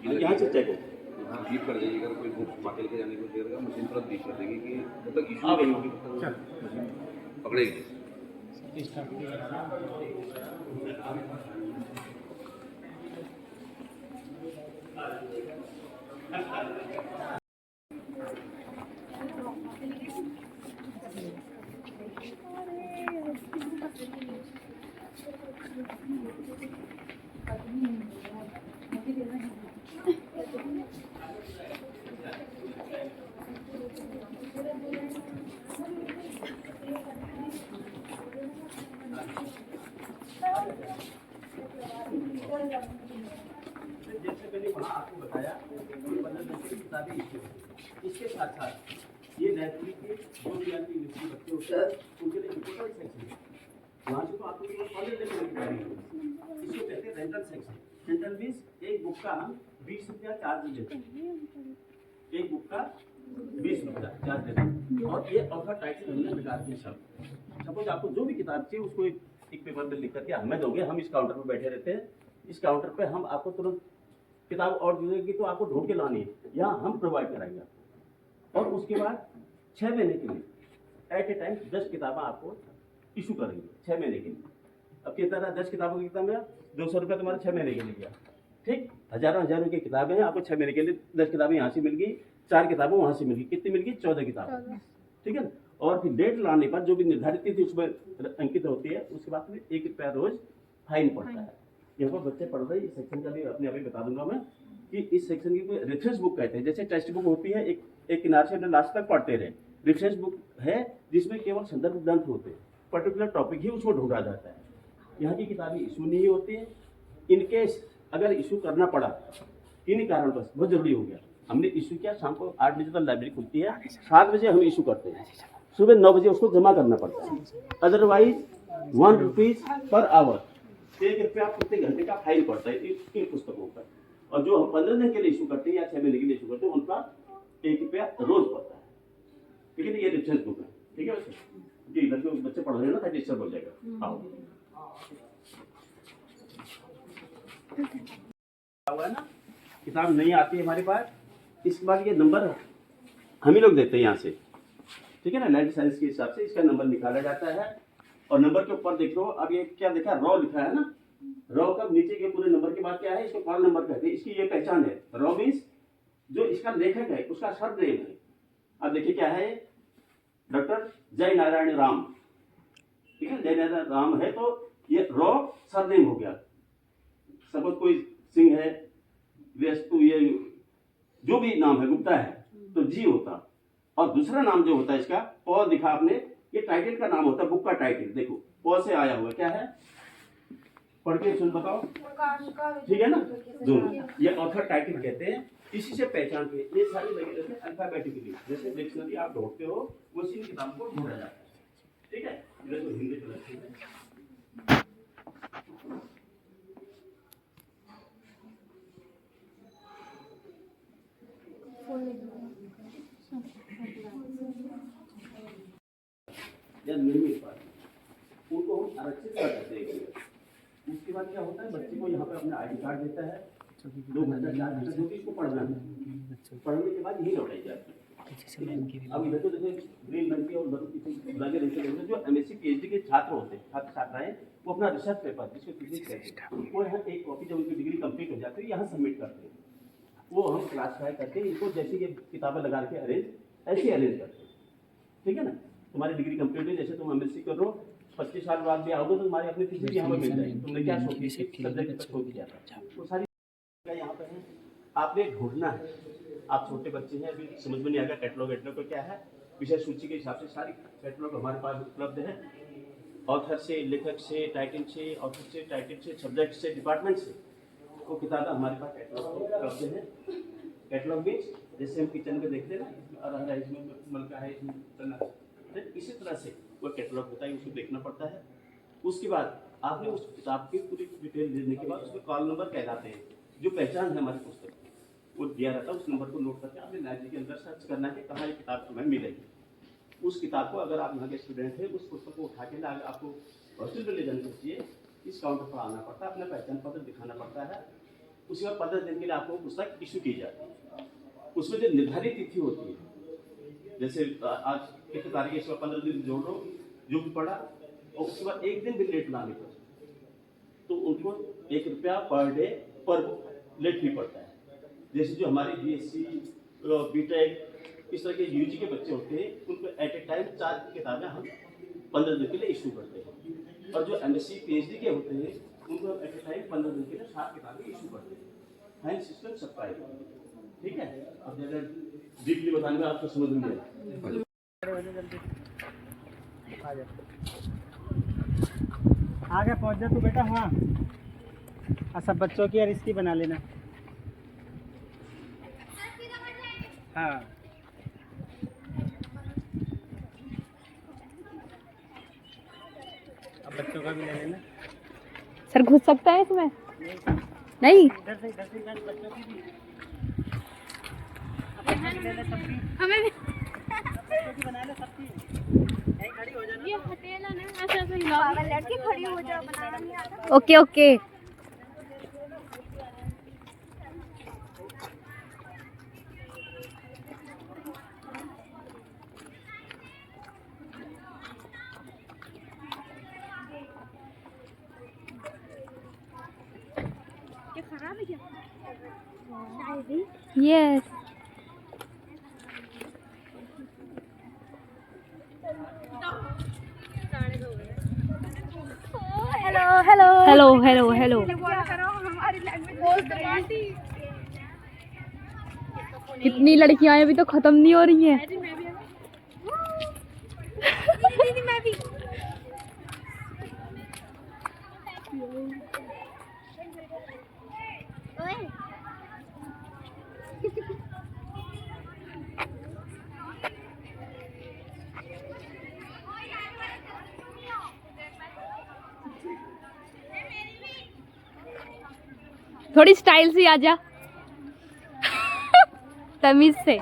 यहाँ से चेक हो। बीप कर देगी, अगर कोई बुक उठा के लेके जाने को देगा मशीन तुरंत बीप कर देगी कि जब तक इशू आप नहीं होगी तब तक मशीन पकड़ेगी। जैसे मैंने वहाँ आपको बताया किताबें इसके साथ साथ ये लाइब्रेरी के जो भी यूनिवर्सिटी बच्चे होते हैं उनके लिए इम्पोर्टेंट सेक्शन है। वहाँ से तो आपको कॉलेज लेकर इसको कहते हैं रेंटल सेक्शन। रेंटल मीन्स एक बुक का हम 20 रुपया चार्ज लेते हैं, एक बुक का 20 रुपया चार्ज लेते हैं। और ये ऑफर टाइटल हमने निकाल के सब सपोज आपको जो भी किताब चाहिए उसको एक पेपर पे लिख करके हमें दोगे। हम इस काउंटर पर बैठे रहते हैं, इस काउंटर पे हम आपको तुरंत किताब और मिलेगी तो आपको ढूंढ के लानी है, यहाँ हम प्रोवाइड कराएंगे। और उसके बाद 6 महीने के लिए एट ए टाइम 10 किताबें आपको इशू करेंगे 6 महीने के लिए। अब कितना रहा 10 किताबों की किताब में 200 रुपये तुम्हारा 6 महीने के लिए गया। ठीक, हजारों की किताबें हैं, आपको 6 महीने के लिए 10 किताबें यहाँ से मिल गई, 4 किताबें वहाँ से मिल गई, कितनी मिल गई 14 किताबें। ठीक है ना। और फिर डेट लाने पर जो भी निर्धारित थी उसमें अंकित होती है, उसके बाद में 1 रुपया रोज फाइन पड़ता है। यहाँ पर बच्चे पढ़ रहे हैं, इस सेक्शन का भी अपने अभी बता दूंगा मैं कि इस सेक्शन की रेफरेंस बुक कहते हैं। जैसे टेक्स्ट बुक होती है एक किनारे से लास्ट तक पढ़ते रहे, रेफरेंस बुक है जिसमें केवल संदर्भ ग्रंथ होते हैं, पर्टिकुलर टॉपिक ही उसको ढूंढा जाता है। यहाँ की किताबें इशू नहीं होती है। इनकेस अगर इशू करना पड़ा किन्हीं कारणवश बहुत जरूरी हो गया, हमने इशू किया, शाम को 8 बजे तक लाइब्रेरी खुलती है, 7 बजे हम इशू करते हैं, सुबह 9 बजे उसको जमा करना पड़ता है। अदरवाइज 1 रुपीज पर आवर, 1 रुपया प्रति घंटे का फाइन पड़ता है इन पुस्तकों पर। और जो हम 15 दिन के लिए इशू करते हैं या 6 महीने के लिए इशू करते हैं उनका 1 रुपया रोज पड़ता है। ठीक है ना, ये रेफरेंस बुक है। ठीक है जी, बच्चे पढ़ रहे हैं ना, ताकि डिस्टर्ब हो जाएगा। आओ हुआ है ना, किताब नहीं आती है हमारे पास, इसके बाद ये नंबर हम ही लोग देते हैं यहाँ से। ठीक है ना, लाइफ साइंस के हिसाब से इसका नंबर निकाला जाता है। और नंबर के ऊपर देख लो, अब ये क्या देखा, रॉ लिखा है ना, रॉ का नीचे के पूरे नंबर के बाद क्या है, इसको कॉल नंबर कहते हैं। इसकी ये पहचान है, रॉ मीन्स जो इसका लेखक है उसका सरनेम है। अब देखिए क्या है, डॉक्टर जय नारायण राम। ठीक है, जय नारायण राम है तो ये रॉ सरनेम हो गया। सपोज कोई सिंह है, व्यस्तु, ये जो भी नाम है, गुप्ता है तो जी होता। और दूसरा नाम जो होता है इसका पौ दिखा आपने, ये टाइटल का नाम होता है, बुक का टाइटल। देखो पौ से आया हुआ क्या है, पढ़ के सुन बताओ। ठीक है ना, दोनों ये ऑथर टाइटल कहते हैं। इसी से पहचान के ये सारी लगे रहते हैं अल्फाबेटिकली। जैसे डिक्शनरी आप ढूंढते हो उसी किताब को ढूंढा जाता है। ठीक है, देखो हिंदी कलर है। या नहीं मिल पाती उनको हम आरक्षित कर देते हैं। उसके बाद क्या होता है, बच्चे को यहाँ पे अपना ID कार्ड देता है, 2 घंटा 4 घंटा जो भी इसको पढ़ना है, पढ़ने के बाद यही लौटाई जाती है। अब इधर तो जैसे ग्रीन रंग की और लगे रहते जो MSc PhD के छात्र होते हैं, छात्र छात्राएं, वो अपना रिसर्च पेपर जिसको थीसिस कहते हैं, वो यहाँ एक कॉपी जब उनकी डिग्री कंप्लीट हो जाती है यहाँ सबमिट करते हैं। वो हम क्लासीफाई करके इनको जैसे ये किताबें लगा के अरेंज ऐसे अरेंज करते हैं। ठीक है ना, तुम्हारी डिग्री कंप्लीट है, जैसे तुम MSc कर रहे हो, 25 साल बाद भी आओगे तो तुम्हारी अपनी थीसिस यहाँ पर मिल जाएगी। तुमने क्या सोची, सब्जेक्ट पर सोच किया था, वो सारी यहाँ पर है। आपने ढूंढना है, आप छोटे बच्चे हैं, अभी समझ में नहीं आएगा कैटलॉग वेटलॉग को क्या है। विषय सूची के हिसाब से सारी कैटलॉग हमारे पास उपलब्ध है, ऑथर से, लेखक से, टाइटल से, ऑथर से, टाइटल से, सब्जेक्ट से, डिपार्टमेंट से, वो किताबें हमारे पास कैटलॉग उपलब्ध है। कैटलॉग मीन्स जैसे हम किचन में देखते हैं ना, इसमें मलका है, इसमें चना है, इसी तरह से वो कैटलॉग होता है, उसको देखना पड़ता है। उसके बाद आपने उस किताब की पूरी डिटेल देने के बाद उसमें कॉल नंबर कहलाते हैं, जो पहचान है हमारी पुस्तक वो दिया रहता है। उस नंबर को नोट करके आपने लाइब्रेरी के अंदर सर्च करना है कहाँ ये किताब हमें मिलेगी। उस किताब को अगर आप यहाँ के स्टूडेंट हैं, उस पुस्तक को उठा के आपको हॉस्टल पर ले जाने के लिए इस काउंटर पर आना पड़ता है, अपना पहचान पत्र दिखाना पड़ता है। उसके बाद 15 दिन के लिए आपको पुस्तक इशू की जाती है। उसमें जो निर्धारित तिथि होती है, जैसे आज कितने तारीख है, इसमें 15 दिन जोड़ लो जो भी पड़ा, और उसके बाद एक दिन भी लेट ना आने पर तो उनको ₹1 पर डे पर लेट फी पड़ता है। जैसे जो हमारे BSc बीटेक इस तरह के UG के बच्चे होते हैं, उनको एट ए टाइम 4 किताबें हम 15 दिन के लिए इशू करते हैं, और जो MSc PhD के होते हैं उनको एट ए टाइम 15 दिन के लिए 7 किताबें इशू करते हैं। फाइन सिस्टम सबका है, ठीक है। अब ज़्यादा डीपली बताने में आपको समझ में आएगा। आगे पहुंच जा तू बेटा। हाँ, और सब बच्चों की और इसकी बना लेना। हाँ, अब बच्चों का भी ले लेना। सर घुस सकता है इसमें? नहीं, इधर से बच्चों की भी ले ले, सबकी हमें भी बच्चों की बना ले, सबकी। यहीं खड़ी हो जाना। ये हटेला ना, ऐसे ऐसे हिलाओ। पागल लड़की खड़ी हो जाओ, बनाना नहीं आता। Okay okay. ये खराब है क्या? Yes. Hello hello hello hello hello. करो हमारी लैंग्वेज। कितनी लड़कियां अभी तो खत्म नहीं हो रही हैं। मैं भी ओए थोड़ी स्टाइल से आ जा। तमीज से।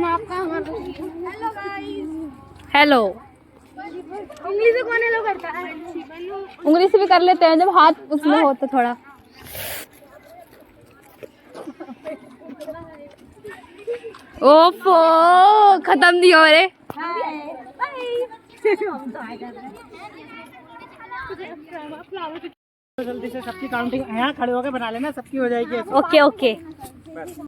आपका हमारा हेलो गाइस। हेलो। इंग्लिश से कौन हेलो करता है? उंगली से भी कर लेते हैं जब हाथ उसमें हो तो थोड़ा। ओफो, खत्म नहीं हो रहे। जल्दी से सबकी काउंटिंग यहाँ खड़े होकर बना लेना, सबकी हो जाएगी ऐसे। Okay okay. बस।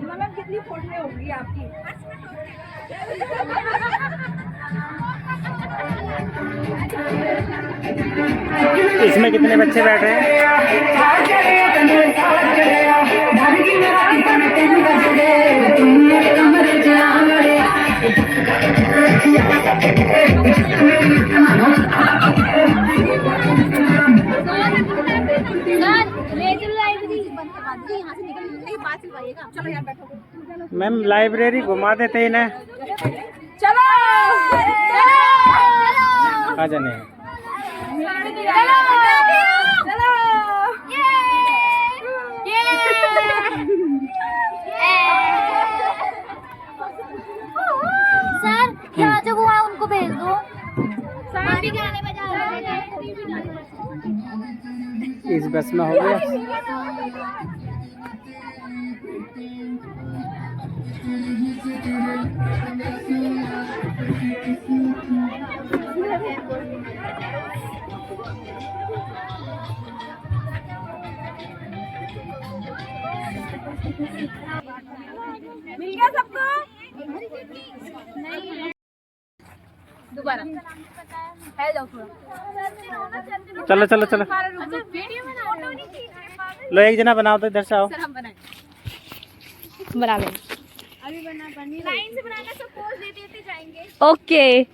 मैम कितनी फोटो होगी आपकी? इसमें कितने बच्चे बैठ रहे हैं? मैम लाइब्रेरी घुमा देते ही ना। चलो आ जाने। सर यहाँ जो हुआ उनको भेज दो। सर भी गाने बजा इस बस में हो गया। मिल गया सबको? दोबारा हेलो थोड़ा। चलो चलो चलो, अच्छा वीडियो बना रहे हो? लो एक जना बनाओ तो इधर से आओ। सर हम बनाए। बना लें। अभी बनी लाइन से बनाना, सब पोज देते देते जाएंगे। ओके।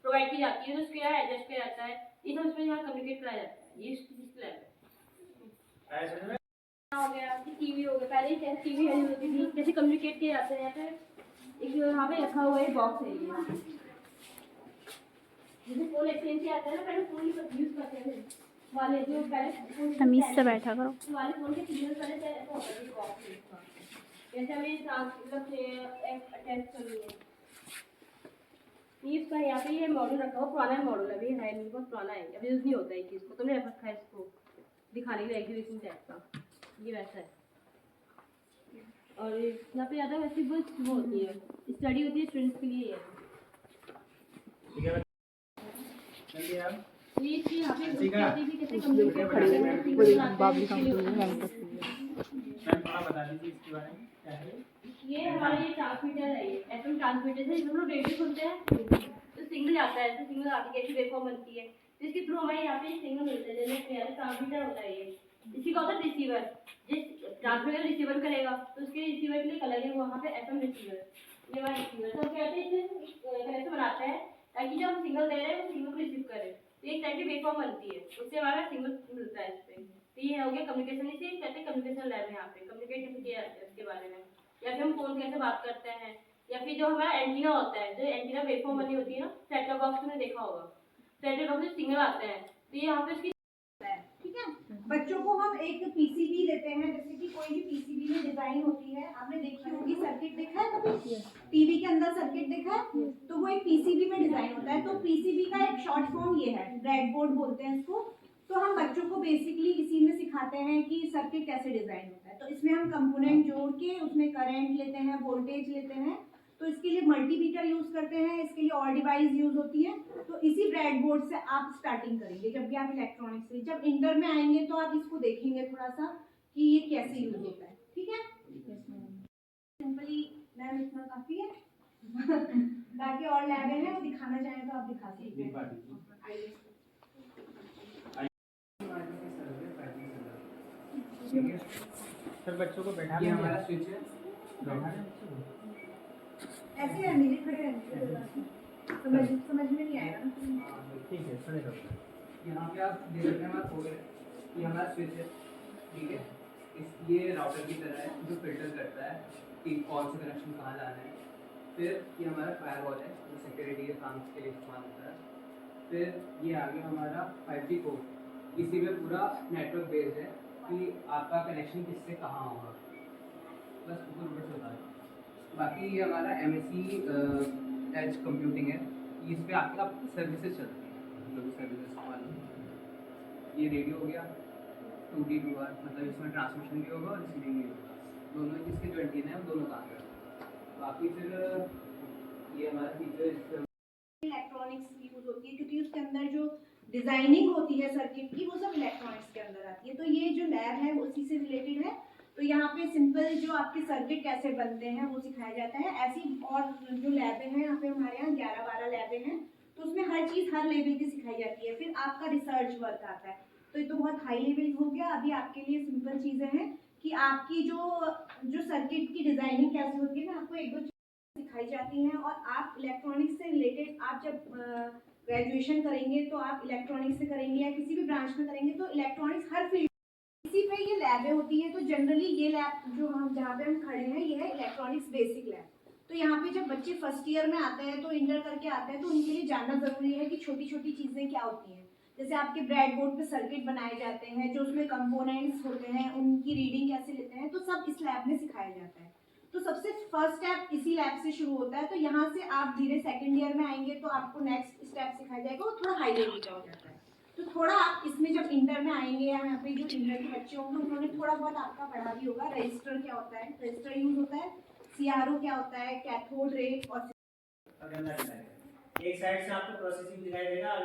प्रोवाइड की जाती है, तो उसके यहाँ एडजस्ट किया जाता है, ये सब इसमें यहाँ कम्युनिकेट कराया जाता है। ये इसकी लैब है। हो गया कि टीवी हो गया, पहले ही टीवी है होती थी, जैसे कम्युनिकेट किए जाते हैं। यहाँ पे एक यहाँ पे रखा हुआ है बॉक्स है ये, जैसे फोन एक्सचेंज से आता है ना, पहले फोन यूज करते थे वाले, जो पहले तमीज से बैठा करो। वाले फोन के सिग्नल पहले से ऐसा होता है बॉक्स, जैसे हमें मतलब अटैच करनी है इसका। यहाँ पे ये मॉडल रखा हुआ, पुराना मॉडल अभी है नहीं, बहुत पुराना है, अभी यूज नहीं होता है चीज़ को, तुमने रखा है इसको दिखाने के लिए एग्जीबिशन टाइप का, ये वैसा है। और यहाँ पे ज़्यादा वैसे बस वो होती है, स्टडी होती है स्टूडेंट्स के लिए। ये यहाँ पे कैसे कम्युनिकेट करते हैं, ये हमारा ये ट्रांसमीटर है, ये एफएम ट्रांसमीटर है, जब हम लोग रेडियो सुनते हैं तो सिग्नल आता है, तो सिग्नल आती कैसी वेवफॉर्म बनती है, तो इसके थ्रू हमें यहाँ पे सिग्नल मिलता है, जैसे ट्रांसमीटर होता है ये, इसी का होता है रिसीवर। जिस ट्रांसमीटर रिसीवर करेगा तो उसके रिसीवर के लिए अलग है वहाँ पे एफएम रिसीवर, ये हमारा रिसीवर। तो क्या कहते हैं, इसमें कनेक्शन बनाते हैं ताकि जब हम सिग्नल दे रहे हैं वो सिग्नल को रिसीव करें, तो एक टाइप की वेवफॉर्म बनती है, उससे हमारा सिग्नल मिलता है इस पर। तो ये हो गया कम्युनिकेशन, इसे कहते हैं कम्युनिकेशन लैब है, यहाँ पे कम्युनिकेट कैसे किया जाता है उसके बारे में, या फिर हम फोन कैसे बात करते हैं, या फिर जो हमारा एंटीना होता है, जो एंटीना वेवफॉर्म बनी होती है ना, सेट टॉप बॉक्स में देखा होगा, सेट टॉप बॉक्स से सिग्नल आते हैं, तो ये यहाँ पे उसकी ठीक है। बच्चों को हम एक पीसीबी देते हैं, जैसे कि कोई भी पीसीबी में डिजाइन होती है, आपने देखी होगी, सर्किट देखा है कभी टीवी के अंदर सर्किट देखा है, तो वो एक पीसीबी में डिजाइन होता है। तो पीसीबी का एक शॉर्ट फॉर्म ये है, ब्रेडबोर्ड बोलते हैं इसको। तो हम बच्चों को बेसिकली इसी में सिखाते हैं कि सर्किट कैसे डिजाइन होता है। तो इसमें हम कंपोनेंट जोड़ के उसमें करंट लेते हैं, वोल्टेज लेते हैं, तो इसके लिए मल्टीमीटर यूज करते हैं, इसके लिए और डिवाइस यूज होती है। तो इसी ब्रेडबोर्ड से आप स्टार्टिंग करेंगे जब भी आप इलेक्ट्रॉनिक्स से, जब इंटर में आएंगे तो आप इसको देखेंगे थोड़ा सा कि ये कैसे यूज होता है। ठीक है, सिंपली मैम इतना काफी है। बाकी और लैब है, वो दिखाना चाहें तो आप दिखा सकते हैं। आइए सर बच्चों को बैठा, ये हमारा स्विच है, ऐसे रहने खड़े रहने, समझ में नहीं आएगा। ठीक है खड़े रहो। यहाँ पे आप देख सकते हैं हमारा कोड है, ये हमारा स्विच है, ठीक है। ये राउटर की तरह है जो फिल्टर करता है कि कौन सा कनेक्शन कहाँ जाना है। फिर ये हमारा फायरवॉल है जो सिक्योरिटी के काम के लिए इस्तेमाल होता है। फिर ये आ गया हमारा 5G कोड, इसी में पूरा नेटवर्क बेस्ड है कि आपका कनेक्शन किससे कहाँ होगा, बस ऊपर ऊपर चलता है। बाकी ये हमारा MSC एज कंप्यूटिंग है, इस पे आपका सर्विसेज चलती है, जो भी सर्विसेज वाली। ये रेडियो हो गया 2D 2R, मतलब इसमें ट्रांसमिशन भी होगा और रिसीविंग भी होगा, दोनों इसके जो एंटीना है वो दोनों काम करते। बाकी फिर ये हमारा फीचर इलेक्ट्रॉनिक्स यूज होती है, क्योंकि उसके अंदर जो डिजाइनिंग होती है सर्किट की वो सब इलेक्ट्रॉनिक्स के अंदर आती है। तो ये जो लैब है वो उसी से रिलेटेड है। तो यहाँ पे सिंपल जो आपके सर्किट कैसे बनते हैं वो सिखाया जाता है। ऐसी और जो लैबें हैं यहाँ पे, हमारे यहाँ 11-12 लैबें हैं, तो उसमें हर चीज़ हर लेवल की सिखाई जाती है। फिर आपका रिसर्च वर्क आता है, तो ये तो बहुत हाई लेवल हो गया। अभी आपके लिए सिंपल चीज़ें हैं कि आपकी जो सर्किट की डिजाइनिंग कैसे होती है ना, आपको एक दो चीज़ें सिखाई जाती हैं। और आप इलेक्ट्रॉनिक्स से रिलेटेड आप जब ग्रेजुएशन करेंगे तो आप इलेक्ट्रॉनिक्स से करेंगे या किसी भी ब्रांच में करेंगे, तो इलेक्ट्रॉनिक्स हर फील्ड इसी पे ये लैबें होती हैं। तो जनरली ये लैब जो हम जहाँ पे हम खड़े हैं, ये है इलेक्ट्रॉनिक्स बेसिक लैब। तो यहाँ पे जब बच्चे फर्स्ट ईयर में आते हैं, तो इंटर करके आते हैं, तो उनके लिए जानना जरूरी है कि छोटी छोटी चीज़ें क्या होती हैं। जैसे आपके ब्रेड बोर्ड पे सर्किट बनाए जाते हैं, जो उसमें कंपोनेंट्स होते हैं, उनकी रीडिंग कैसे लेते हैं, तो सब इस लैब में सिखाया जाता है। तो सबसे फर्स्ट स्टेप इसी लैब से शुरू होता है। तो यहाँ से आप धीरे सेकेंड ईयर में आएंगे तो आपको नेक्स्ट स्टेप सिखाया जाएगा, वो थोड़ा हाई लेवल का हो जाता है। तो थोड़ा आप इसमें जब इंटर में आएंगे, यहाँ पे जो इंटर के बच्चे होंगे उन्होंने थोड़ा बहुत आपका पढ़ा भी होगा। रजिस्टर क्या होता है, रजिस्टर यूज होता है, CRO क्या होता है, कैथोड रे, और एक साइड से आपको प्रोसेसिंग दिखाई देगा, और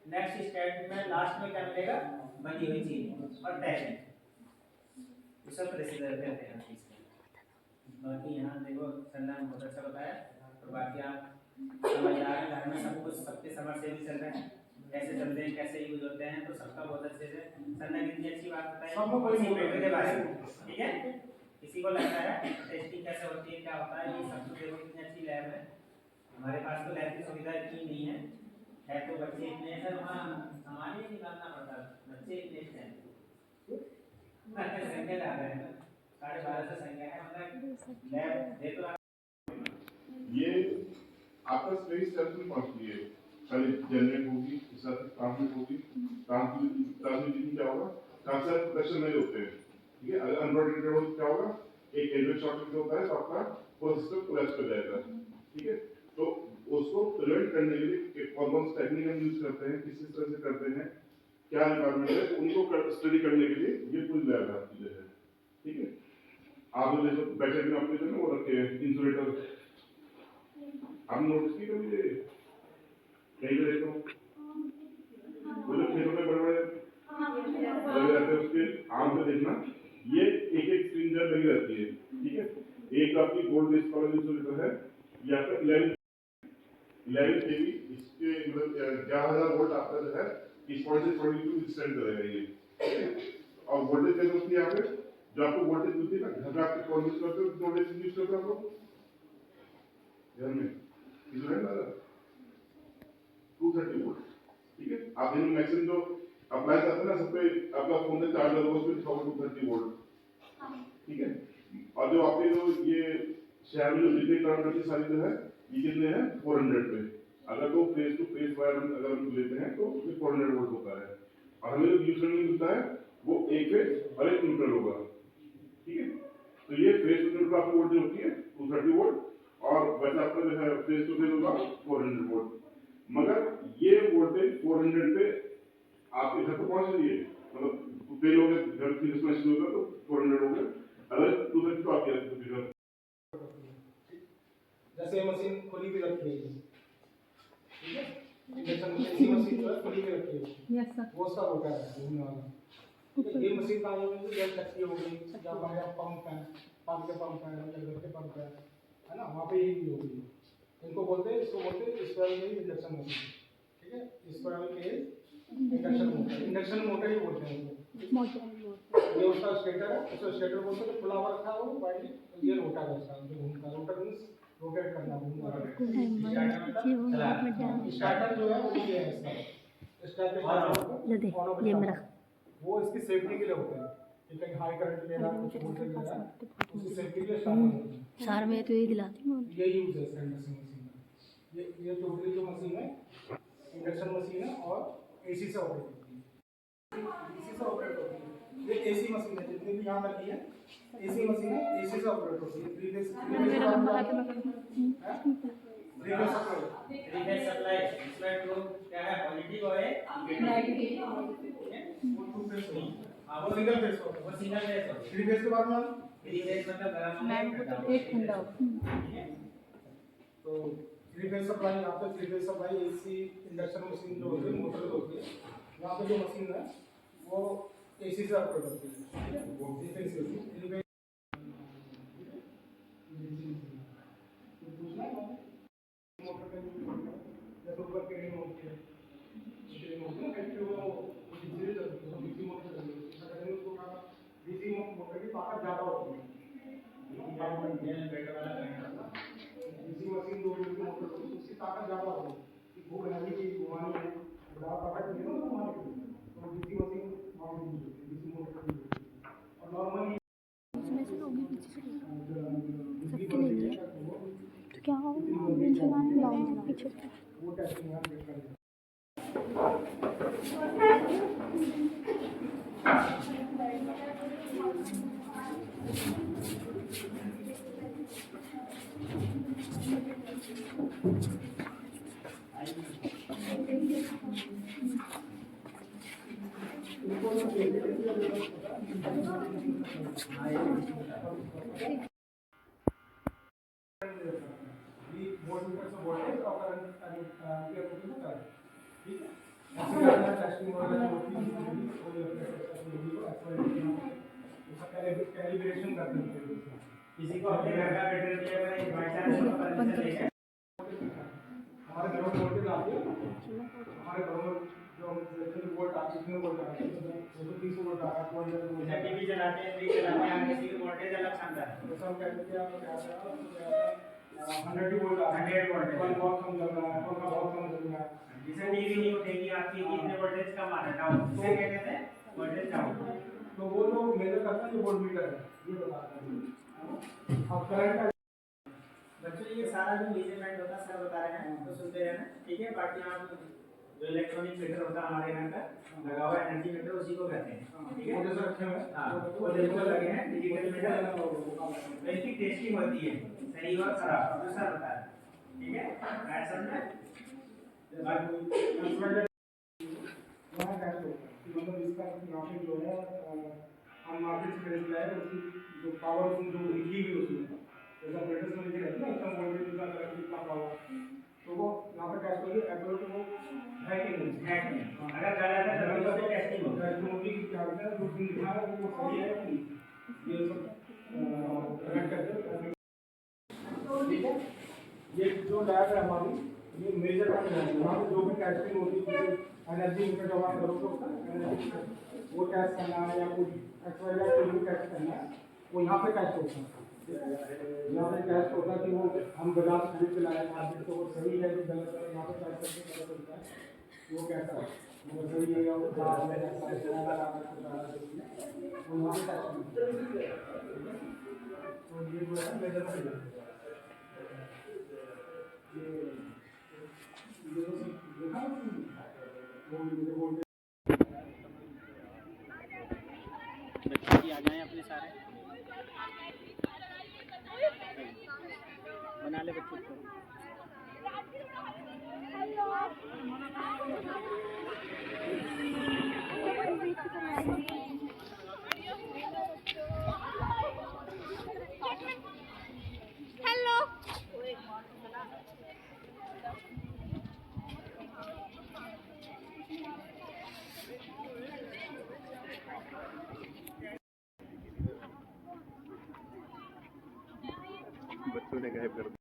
नेक्स्ट स्टेप में लास्ट में क्या मिलेगा, बनी हुई चीज और टैग, उसे प्रेसिजर कहते हैं इसका। बाकी यहाँ देखो सर ने बहुत अच्छा बताया, तो बाकी आप समझ आ रहे हैं, घर में सब कुछ सबके समझ से भी चल रहे हैं, कैसे चलते हैं, कैसे यूज होते हैं, तो सबका बहुत अच्छे से सर ने कितनी अच्छी बात बताई कंप्यूटर के बारे में। ठीक है, किसी को लगता है टेस्टिंग कैसे होती है, क्या होता है, ये सब कुछ देखो कितनी अच्छी लैब है। हमारे पास तो लैब की सुविधा इतनी नहीं है तो बच्चे इतने हैं सर, वहाँ सामान ही निकालना पड़ता है, बच्चे इतने हैं संख्या ज़्यादा है, 1250 संख्या है, मतलब लैब दे तो ये आपका सही स्टेप में पहुंच गई है। पहले जनरेट होगी, इसके साथ ट्रांसमिट होगी, ट्रांसमिट क्या होगा, ट्रांसफर प्रोटेक्शन नहीं होते हैं। ठीक है, अगर अनप्रोटेक्टेड हो क्या होगा, एक एड्रेस शॉर्ट होता है तो आपका पूरा सिस्टम कोलैप्स कर जाएगा। ठीक है, तो उसको प्रिवेंट करने के लिए कौन कौन सी टेक्निक हम यूज करते हैं, किस तरह से करते हैं, क्या रिक्वायरमेंट है, उनको स्टडी करने के लिए ये पूरी लैब है आपकी जो है। ठीक है, आप जो बैठे में आपने जो वो रखे हैं इंसुलेटर, आपने नोटिस की कभी ये कहीं पे देखो वो जो खेतों में बड़े बड़े लगे रहते हैं, उसके आम पे देखना, ये एक एक स्क्रीन जो लगी रहती है। ठीक है, एक आपकी गोल्ड बेस्ड कॉलेज इंसुलेटर है, या फिर 11 केवी, इसके मतलब 11,000 वोल्ट आपका जो है इस पॉइंट से 22 डिस्टेंस करेगा ये। और वोल्टेज क्या होती है यहाँ पे, जो आपको वोल्टेज मिलती है ना, घर में आपके कॉलेज करते हो कितना वोल्टेज यूज करते हो आप लोग घर में, कितना है ना 230 वोल्ट। ठीक है, आप दिन में मैक्सिमम जो अप्लाई करते हैं ना, सब पे आपका फोन में चार्ज होगा, उसमें 230 वोल्ट। ठीक है, और जो आपके जो ये शहर में जो बिजली ट्रांसफर की सारी जो है ये कितने हैं 400 पे। अगर तो फेस टू फेस वायर अगर हम लेते हैं तो ये 400 वोल्ट होता है, और हमें जो यूज करने मिलता है वो एक फेस और एक न्यूट्रल होगा। ठीक है, तो ये फेस टू न्यूट्रल आपकी वोल्टेज होती है 230 वोल्ट, और वैसे आपका जो है फेस टू फेस होगा 400 वोल्ट। मगर ये वोल्टेज 400 पे आपके घर पर पहुंच रही है, मतलब कई लोग घर की रिस्पॉन्स होगा तो 400 हो गया, अगर 230 तो आपके घर जैसे मशीन खुली भी रखी है, ठीक है, इंडक्शन मशीन जो है खुली भी रखी है, यस सर, वो उसका रोटर है घूमने वाला। ये मशीन का ये जब टैक्सी हो गई, जब हमारे पंप है, पानी के पंप है, घर के पंप है ना, वहाँ पे ये होगी, इनको बोलते हैं, इसको बोलते हैं स्क्वायर वेव इंडक्शन मशीन। ठीक है, स्क्वायर वेव इंडक्शन मोटर ही बोलते हैं उनको। ये उसका स्टेटर है, उसका स्टेटर बोलते हैं, खुला हुआ रखा है वो बाइक, ये रोटर है उसका जो घूमता है, रोटर मींस रोटेट करना, घूमना। स्टार्टर जो है वो ये है इसका स्टार्टर, ये मेरा वो इसकी सेफ्टी के लिए होता है कि कहीं हाई करंट ले रहा है, कुछ वोल्टेज ले रहा है, उसकी सेफ्टी के लिए स्टार्टर सर मैं तो ये दिलाती हूँ, ये यूज है इसका इंडक्शन मशीन का। ये टोटली जो मशीन है इंडक्शन मशीन है और एसी से ऑपरेट होती है, एसी से ऑपरेट होती है। ये एसी मशीन है, जितनी भी यहाँ लगी है एसी मशीन है, एसी से ऑपरेट होती है। थ्री फेज सप्लाई इसमें तो क्या है, पॉजिटिव और नेगेटिव, वो टू फेज नहीं, वो सिंगल फेज होता है, वो सिंगल फेज होता है। थ्री फेज के बाद में थ्री फेज मतलब गरम एक ठंडा हो। तो थ्री फेज सप्लाई, यहाँ पे three phase supply AC induction machine जो होती है मोटर होती है, यहाँ पे जो मशीन है वो एसी से ऑपरेट होती है। ठीक है, वो थ्री फेज मोटर का जैसे ऊपर के रिंग होती है, रिंग होती है ना, वो बिजली चलती है, बिजली मोटर चलती है, अगर उसको कहा डीसी मोटर की ताकत ज़्यादा होती है, डीसी मशीन जो मोटर होती है उसकी ताकत ज़्यादा होती है, वो हैवी चीज घुमानी है, बड़ा ताकत नहीं है ना घुमाने के लिए, तो डीसी मशीन बहुत यूज होती है, डीसी मोटर। और नॉर्मली उसमें से लोग पीछे से सबके लिए तो क्या होगा, चलाएं पीछे वो टेस्टिंग यहाँ देख कर वोल्टमीटर से वोल्टेज और ठीक है, ऐसे करना टेस्टिंग वगैरह होती है, कैलिब्रेशन करते हैं। किसी को अपने घर का बेटर दिया है बाय चांस परमिशन लेके हमारे घरों में वोल्टेज आती है, हमारे घरों में जो हम वोल्ट आती है, कितने वोल्ट आती है, 230 वोल्ट आ रहा है, टीवी चलाते हैं, फ्रिज चलाते हैं, किसी को वोल्टेज अलग क्षमता है। तो सब कहते हैं आप क्या 100 वोल्ट आ रहा है, 100 वोल्ट कल बहुत कम लग रहा है, कल का बहुत कम लग रहा है। जिसे टीवी नहीं उठेगी आपकी इतने वोल्टेज कम आ रहा है, उसे क्या कहते हैं वोल्टेज डाउन। तो वो जो मेजर करता है, ये वोल्ट मीटर है, ये बताता है। अब करंट बच्चों ये सारा जो मेजरमेंट होता है सर बता रहे हैं तो सुनते रहना, ठीक है। बाकी आप जो इलेक्ट्रॉनिक मीटर होता है हमारे यहाँ का लगा हुआ एनर्जी मीटर, उसी को कहते हैं, ठीक है। वो जैसे रखे हुए हैं, हाँ वो बिल्कुल लगे हैं डिजिटल मीटर, तो इसकी टेस्टिंग होती है सही और खराब जो सर बता रहे हैं, ठीक है। ऐड समझे यहाँ कैसे होता है कि मतलब इसका यहाँ पे जो है हम मार्केट से खरीद लाए, उसकी जो पावर जो लिखी हुई उसमें जैसा ब्रेटर्स में लिखी रहती है ना, इतना वोल्टेज इतना करंट इतना पावर, तो वो यहाँ पे टेस्ट होगी एक्यूरेट वो है कि नहीं है कि नहीं। अगर गलत है तो उससे टेस्टिंग होगी। टेस्टिंग होगी कि क्या होता है, जो दिन दिखा रहा है वो सही है कि नहीं, ये सब करेक्ट करते हैं। ठीक है, ये जो लैब है हमारी, ये मेजर का है, यहाँ पे जो भी टेस्टिंग होती है, एनर्जी मीटर जब आप करोगे उसका एनर्जी वो टेस्ट करना है या कोई एक्सवाइजेड कोई भी टेस्ट करना है, वो यहाँ पे टेस्ट होता है। यहाँ पे टेस्ट होता है कि वो हम बाजार से खरीद के लाए मार्केट से, वो सही है कि गलत है, यहाँ पे टेस्ट करके पता चलता है वो कैसा है, वो सही है या वो खराब है, वो यहाँ पे टेस्ट होता है। तो ये जो है मेजरमेंट है, बच्चे आ जाएं अपने सारे बना ले बच्चे को। बच्चों ने गायब कर दिया।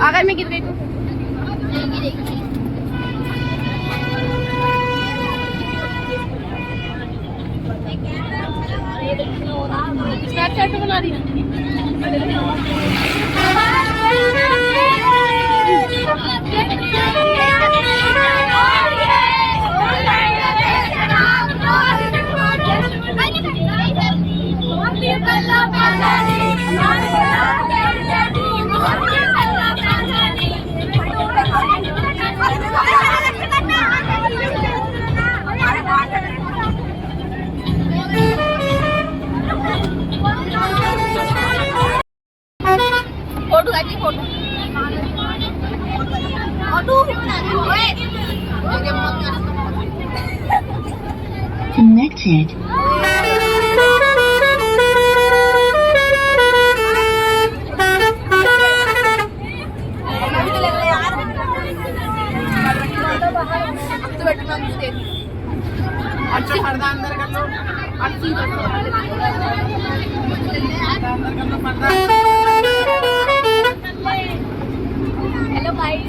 अगर मैं गिर गई तो स्नैपचैट पे बना रही फोटो आती फोटो Connected. अच्छा पर्दा अंदर कर लो, अच्छी कर लो, अंदर कर लो पर्दा। Hello guys,